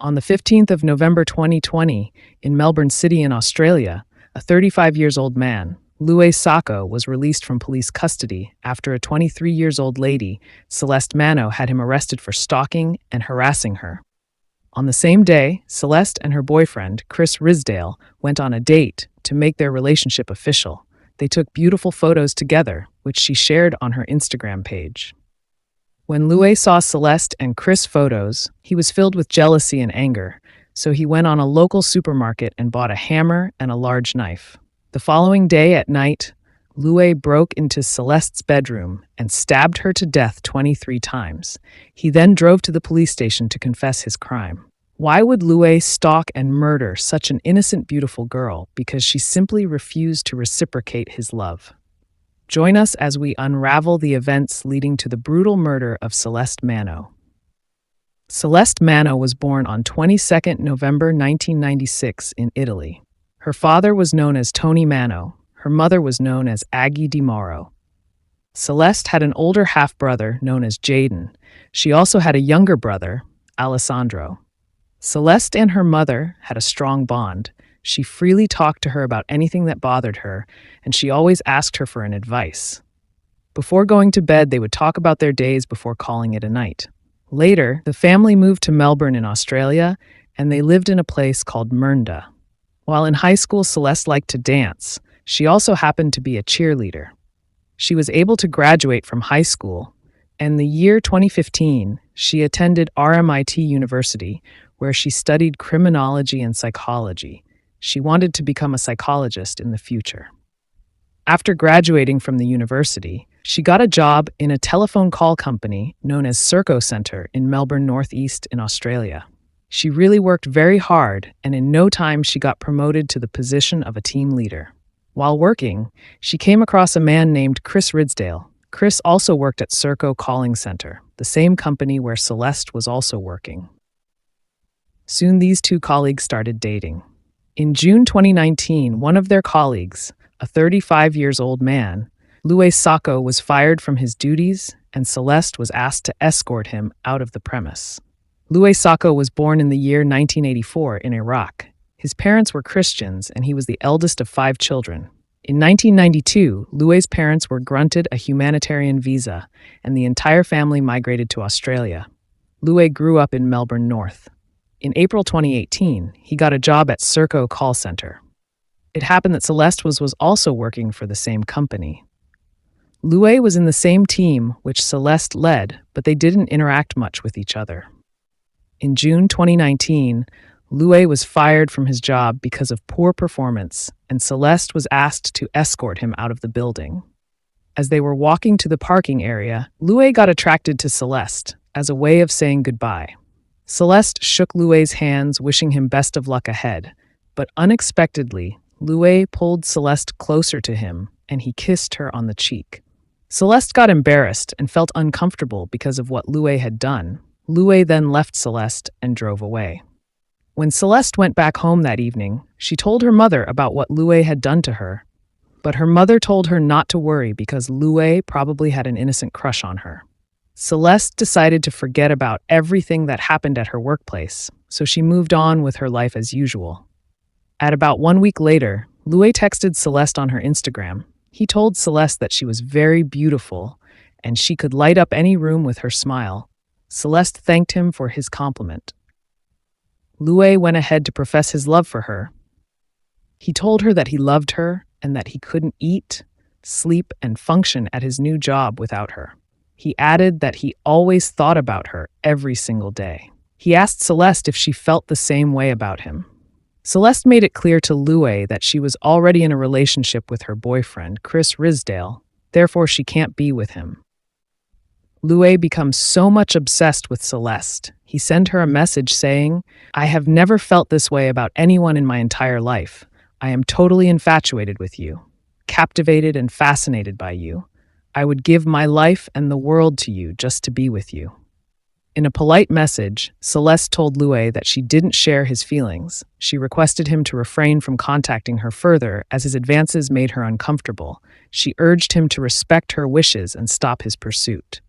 On the 15th of November 2020, in Melbourne City in Australia, a 35-year-old man, Luay was released from police custody after a 23-year-old lady, Celeste Manno, had him arrested for stalking and harassing her. On the same day, Celeste and her boyfriend, Chris Ridsdale, went on a date to make their relationship official. They took beautiful photos together, which she shared on her Instagram page. When Luay saw Celeste and Chris photos, he was filled with jealousy and anger, so he went on a local supermarket and bought a hammer and a large knife. The following day at night, Luay broke into Celeste's bedroom and stabbed her to death 23 times. He then drove to the police station to confess his crime. Why would Luay stalk and murder such an innocent, beautiful girl? Because she simply refused to reciprocate his love. Join us as we unravel the events leading to the brutal murder of Celeste Manno. Celeste Manno was born on 22 November 1996 in Italy. Her father was known as Tony Manno. Her mother was known as Aggie Di Mauro. Celeste had an older half-brother known as Jayden. She also had a younger brother, Alessandro. Celeste and her mother had a strong bond. She freely talked to her about anything that bothered her, and she always asked her for an advice. Before going to bed, they would talk about their days before calling it a night. Later, the family moved to Melbourne in Australia, and they lived in a place called Mernda. While in high school, Celeste liked to dance. She also happened to be a cheerleader. She was able to graduate from high school, and the year 2015, she attended RMIT University, where she studied criminology and psychology. She wanted to become a psychologist in the future. After graduating from the university, she got a job in a telephone call company known as Serco Centre in Melbourne Northeast in Australia. She really worked very hard, and in no time she got promoted to the position of a team leader. While working, she came across a man named Chris Ridsdale. Chris also worked at Serco Calling Centre, the same company where Celeste was also working. Soon these two colleagues started dating. In June 2019, one of their colleagues, a 35-year-old man, Luay was fired from his duties, and Celeste was asked to escort him out of the premise. Luay was born in the year 1984 in Iraq. His parents were Christians, and he was the eldest of 5 children. In 1992, Luay's parents were granted a humanitarian visa, and the entire family migrated to Australia. Luay grew up in Melbourne North. In April 2018, he got a job at Serco Call Centre. It happened that Celeste was also working for the same company. Luay was in the same team which Celeste led, but they didn't interact much with each other. In June 2019, Luay was fired from his job because of poor performance, and Celeste was asked to escort him out of the building. As they were walking to the parking area, Luay got attracted to Celeste as a way of saying goodbye. Celeste shook Luay's hands, wishing him best of luck ahead, but unexpectedly, Luay pulled Celeste closer to him, and he kissed her on the cheek. Celeste got embarrassed and felt uncomfortable because of what Luay had done. Luay then left Celeste and drove away. When Celeste went back home that evening, she told her mother about what Luay had done to her. But her mother told her not to worry because Luay probably had an innocent crush on her. Celeste decided to forget about everything that happened at her workplace, so she moved on with her life as usual. At about 1 week later, Luay texted Celeste on her Instagram. He told Celeste that she was very beautiful and she could light up any room with her smile. Celeste thanked him for his compliment. Luay went ahead to profess his love for her. He told her that he loved her and that he couldn't eat, sleep, and function at his new job without her. He added that he always thought about her every single day. He asked Celeste if she felt the same way about him. Celeste made it clear to Luay that she was already in a relationship with her boyfriend, Chris Ridsdale, therefore she can't be with him. Luay becomes so much obsessed with Celeste. He sent her a message saying, "I have never felt this way about anyone in my entire life. I am totally infatuated with you, captivated and fascinated by you. I would give my life and the world to you just to be with you." In a polite message, Celeste told Luay that she didn't share his feelings. She requested him to refrain from contacting her further as his advances made her uncomfortable. She urged him to respect her wishes and stop his pursuit.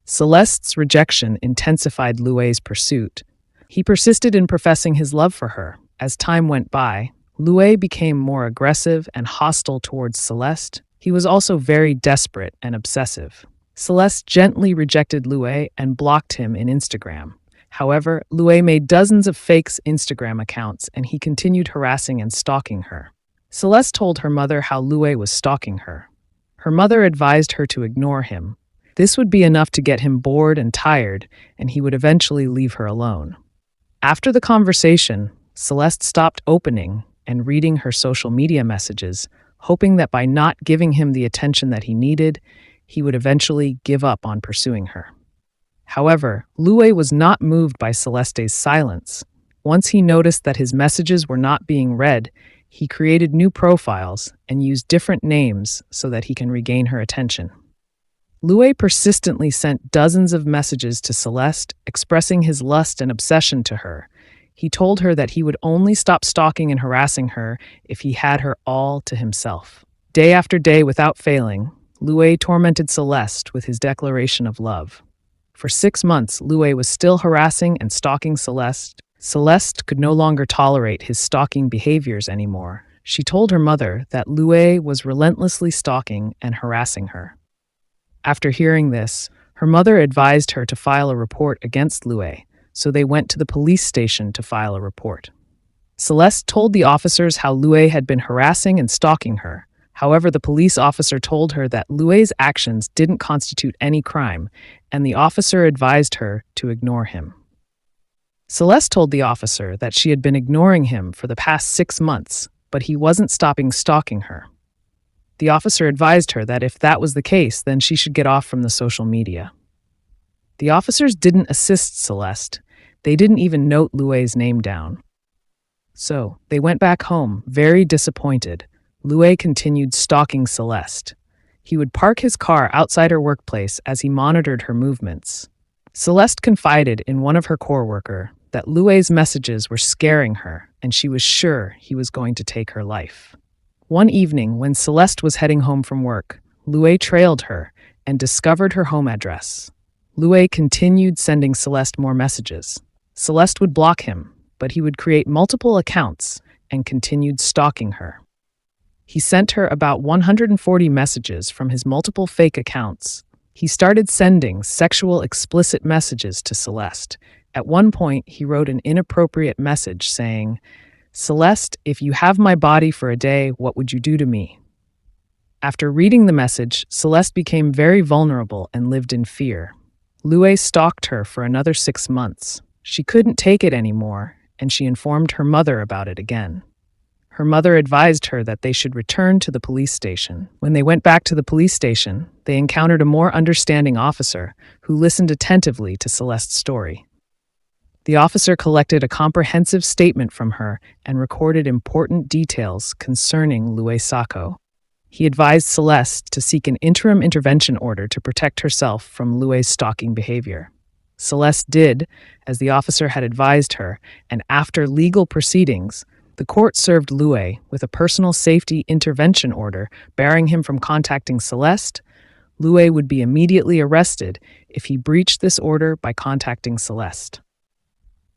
Celeste's rejection intensified Luay's pursuit. He persisted in professing his love for her. As time went by, Luay became more aggressive and hostile towards Celeste. He was also very desperate and obsessive. Celeste gently rejected Luay and blocked him in Instagram. However, Luay made dozens of fake Instagram accounts and he continued harassing and stalking her. Celeste told her mother how Luay was stalking her. Her mother advised her to ignore him. This would be enough to get him bored and tired, and he would eventually leave her alone. After the conversation, Celeste stopped opening and reading her social media messages, hoping that by not giving him the attention that he needed, he would eventually give up on pursuing her. However, Luay was not moved by Celeste's silence. Once he noticed that his messages were not being read, he created new profiles and used different names so that he can regain her attention. Luay persistently sent dozens of messages to Celeste, expressing his lust and obsession to her. He told her that he would only stop stalking and harassing her if he had her all to himself. Day after day, without failing, Luay tormented Celeste with his declaration of love. For 6 months, Luay was still harassing and stalking Celeste. Celeste could no longer tolerate his stalking behaviors anymore. She told her mother that Luay was relentlessly stalking and harassing her. After hearing this, her mother advised her to file a report against Luay, so they went to the police station to file a report. Celeste told the officers how Luay had been harassing and stalking her. However, the police officer told her that Luay's actions didn't constitute any crime, and the officer advised her to ignore him. Celeste told the officer that she had been ignoring him for the past 6 months, but he wasn't stopping stalking her. The officer advised her that if that was the case, then she should get off from the social media. The officers didn't assist Celeste. They didn't even note Luay's name down. So, they went back home, very disappointed. Luay continued stalking Celeste. He would park his car outside her workplace as he monitored her movements. Celeste confided in one of her coworkers that Luay's messages were scaring her, and she was sure he was going to take her life. One evening, when Celeste was heading home from work, Luay trailed her and discovered her home address. Luay continued sending Celeste more messages. Celeste would block him, but he would create multiple accounts and continued stalking her. He sent her about 140 messages from his multiple fake accounts. He started sending sexual explicit messages to Celeste. At one point, he wrote an inappropriate message saying, "Celeste, if you have my body for a day, what would you do to me?" After reading the message, Celeste became very vulnerable and lived in fear. Luay stalked her for another 6 months. She couldn't take it anymore, and she informed her mother about it again. Her mother advised her that they should return to the police station. When they went back to the police station, they encountered a more understanding officer who listened attentively to Celeste's story. The officer collected a comprehensive statement from her and recorded important details concerning Luay Sacco. He advised Celeste to seek an interim intervention order to protect herself from Luay's stalking behavior. Celeste did, as the officer had advised her, and after legal proceedings, the court served Luay with a personal safety intervention order barring him from contacting Celeste. Luay would be immediately arrested if he breached this order by contacting Celeste.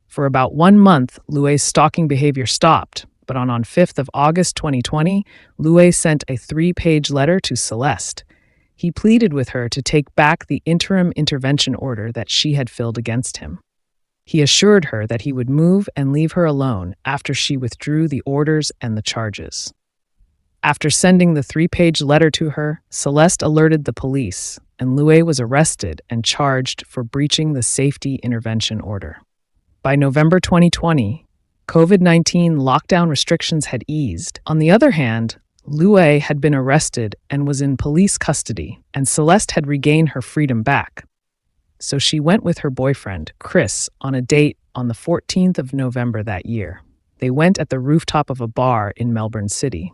For about 1 month, Luay's stalking behavior stopped, but on 5th of August 2020, Luay sent a 3-page letter to Celeste. He pleaded with her to take back the interim intervention order that she had filled against him. He assured her that he would move and leave her alone after she withdrew the orders and the charges. After sending the 3-page letter to her, Celeste alerted the police, and Luay was arrested and charged for breaching the safety intervention order. By November 2020, COVID-19 lockdown restrictions had eased. On the other hand, Luay had been arrested and was in police custody, and Celeste had regained her freedom back. So she went with her boyfriend, Chris, on a date on the 14th of November that year. They went at the rooftop of a bar in Melbourne City.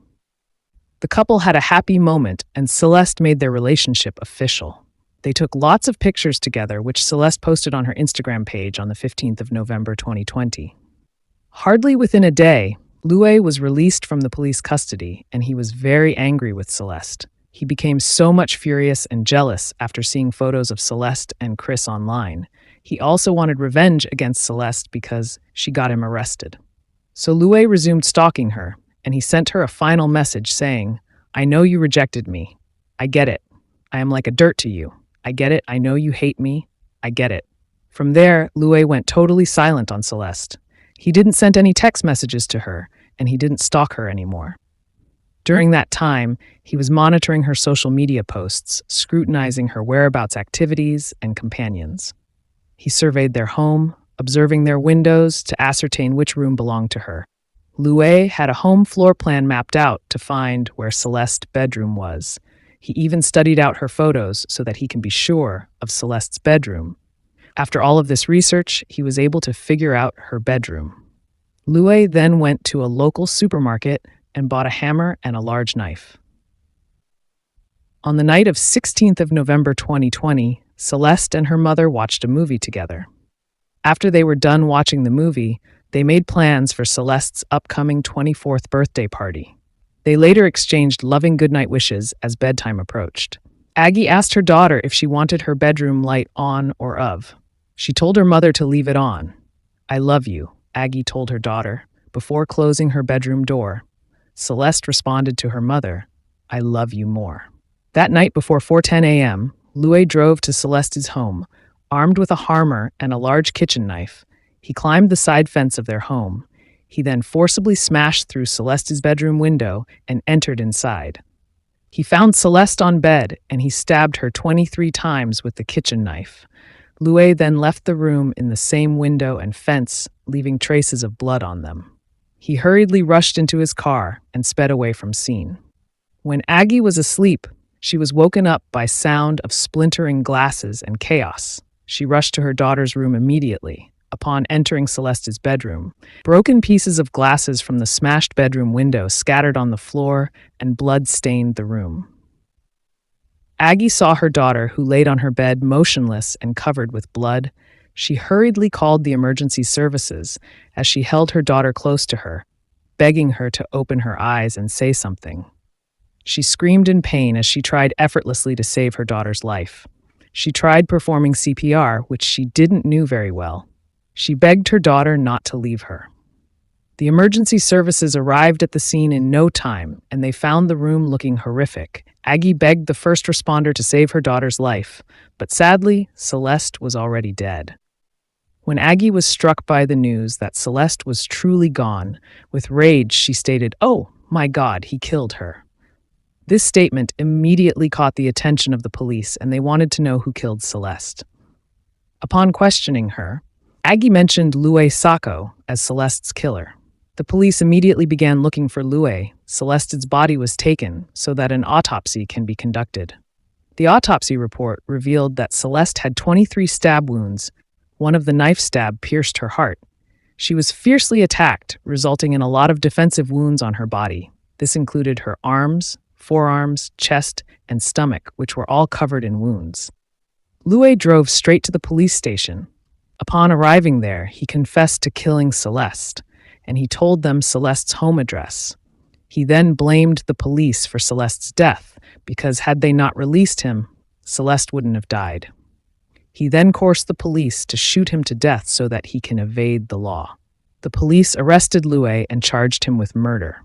The couple had a happy moment, and Celeste made their relationship official. They took lots of pictures together, which Celeste posted on her Instagram page on the 15th of November 2020. Hardly within a day, Luay was released from the police custody, and he was very angry with Celeste. He became so much furious and jealous after seeing photos of Celeste and Chris online. He also wanted revenge against Celeste because she got him arrested. So Luay resumed stalking her, and he sent her a final message saying, "I know you rejected me. I get it. I am like a dirt to you. I get it. I know you hate me. I get it." From there, Luay went totally silent on Celeste. He didn't send any text messages to her, and he didn't stalk her anymore. During that time, he was monitoring her social media posts, scrutinizing her whereabouts activities and companions. He surveyed their home, observing their windows to ascertain which room belonged to her. Luay had a home floor plan mapped out to find where Celeste's bedroom was. He even studied out her photos so that he can be sure of Celeste's bedroom. After all of this research, he was able to figure out her bedroom. Luay then went to a local supermarket and bought a hammer and a large knife. On the night of 16th of November 2020, Celeste and her mother watched a movie together. After they were done watching the movie, they made plans for Celeste's upcoming 24th birthday party. They later exchanged loving goodnight wishes as bedtime approached. Aggie asked her daughter if she wanted her bedroom light on or of. She told her mother to leave it on. "I love you," Aggie told her daughter, before closing her bedroom door. Celeste responded to her mother, "I love you more." That night before 4:10 a.m., Luay drove to Celeste's home, armed with a hammer and a large kitchen knife. He climbed the side fence of their home. He then forcibly smashed through Celeste's bedroom window and entered inside. He found Celeste on bed, and he stabbed her 23 times with the kitchen knife. Luay then left the room in the same window and fence, leaving traces of blood on them. He hurriedly rushed into his car and sped away from scene. When Aggie was asleep, she was woken up by sound of splintering glasses and chaos. She rushed to her daughter's room immediately. Upon entering Celeste's bedroom, broken pieces of glasses from the smashed bedroom window scattered on the floor, and blood stained the room. Aggie saw her daughter, who laid on her bed motionless and covered with blood. She hurriedly called the emergency services as she held her daughter close to her, begging her to open her eyes and say something. She screamed in pain as she tried effortlessly to save her daughter's life. She tried performing CPR, which she didn't know very well. She begged her daughter not to leave her. The emergency services arrived at the scene in no time, and they found the room looking horrific. Aggie begged the first responder to save her daughter's life, but sadly, Celeste was already dead. When Aggie was struck by the news that Celeste was truly gone, with rage she stated, "Oh, my God, he killed her." This statement immediately caught the attention of the police, and they wanted to know who killed Celeste. Upon questioning her, Aggie mentioned Luay Sacco as Celeste's killer. The police immediately began looking for Luay. Celeste's body was taken so that an autopsy can be conducted. The autopsy report revealed that Celeste had 23 stab wounds. One of the knife stab pierced her heart. She was fiercely attacked, resulting in a lot of defensive wounds on her body. This included her arms, forearms, chest, and stomach, which were all covered in wounds. Luay drove straight to the police station. Upon arriving there, he confessed to killing Celeste, and he told them Celeste's home address. He then blamed the police for Celeste's death, because had they not released him, Celeste wouldn't have died. He then coerced the police to shoot him to death so that he can evade the law. The police arrested Luay and charged him with murder.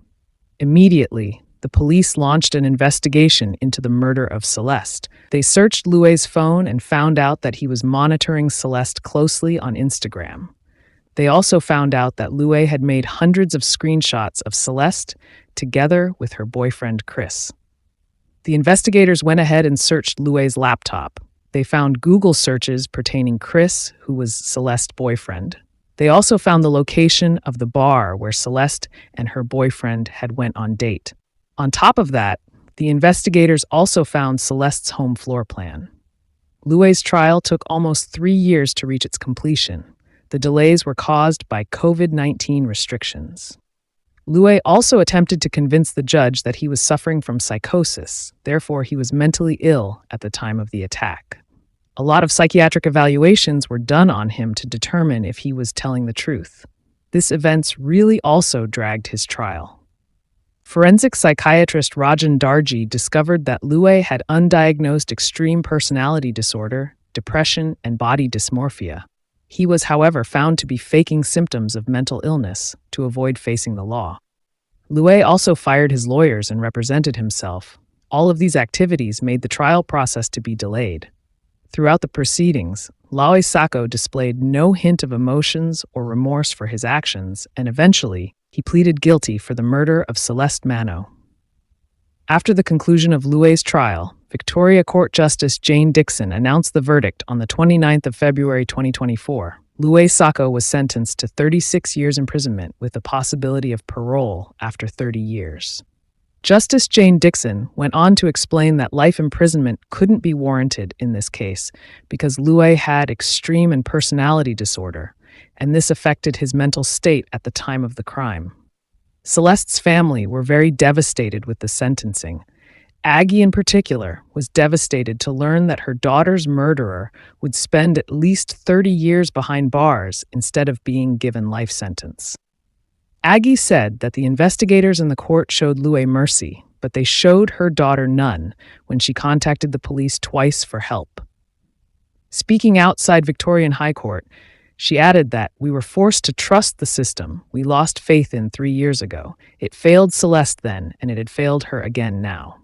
Immediately, the police launched an investigation into the murder of Celeste. They searched Luay's phone and found out that he was monitoring Celeste closely on Instagram. They also found out that Luay had made hundreds of screenshots of Celeste together with her boyfriend Chris. The investigators went ahead and searched Luay's laptop. They found Google searches pertaining Chris, who was Celeste's boyfriend. They also found the location of the bar where Celeste and her boyfriend had went on date. On top of that, the investigators also found Celeste's home floor plan. Luay's trial took almost 3 years to reach its completion. The delays were caused by COVID-19 restrictions. Luay also attempted to convince the judge that he was suffering from psychosis, therefore he was mentally ill at the time of the attack. A lot of psychiatric evaluations were done on him to determine if he was telling the truth. This event really also dragged his trial. Forensic psychiatrist Rajan Darji discovered that Luay had undiagnosed extreme personality disorder, depression, and body dysmorphia. He was, however, found to be faking symptoms of mental illness to avoid facing the law. Luay also fired his lawyers and represented himself. All of these activities made the trial process to be delayed. Throughout the proceedings, Luay Sacco displayed no hint of emotions or remorse for his actions, and eventually, he pleaded guilty for the murder of Celeste Manno. After the conclusion of Luay's trial, Victoria Court Justice Jane Dixon announced the verdict on the 29th of February 2024. Luay Sacco was sentenced to 36 years imprisonment with the possibility of parole after 30 years. Justice Jane Dixon went on to explain that life imprisonment couldn't be warranted in this case because Luay had extreme and personality disorder, and this affected his mental state at the time of the crime. Celeste's family were very devastated with the sentencing. Aggie, in particular, was devastated to learn that her daughter's murderer would spend at least 30 years behind bars instead of being given life sentence. Aggie said that the investigators in the court showed Luay mercy, but they showed her daughter none when she contacted the police twice for help. Speaking outside Victorian High Court, she added that we were forced to trust the system we lost faith in 3 years ago. It failed Celeste then, and it had failed her again now.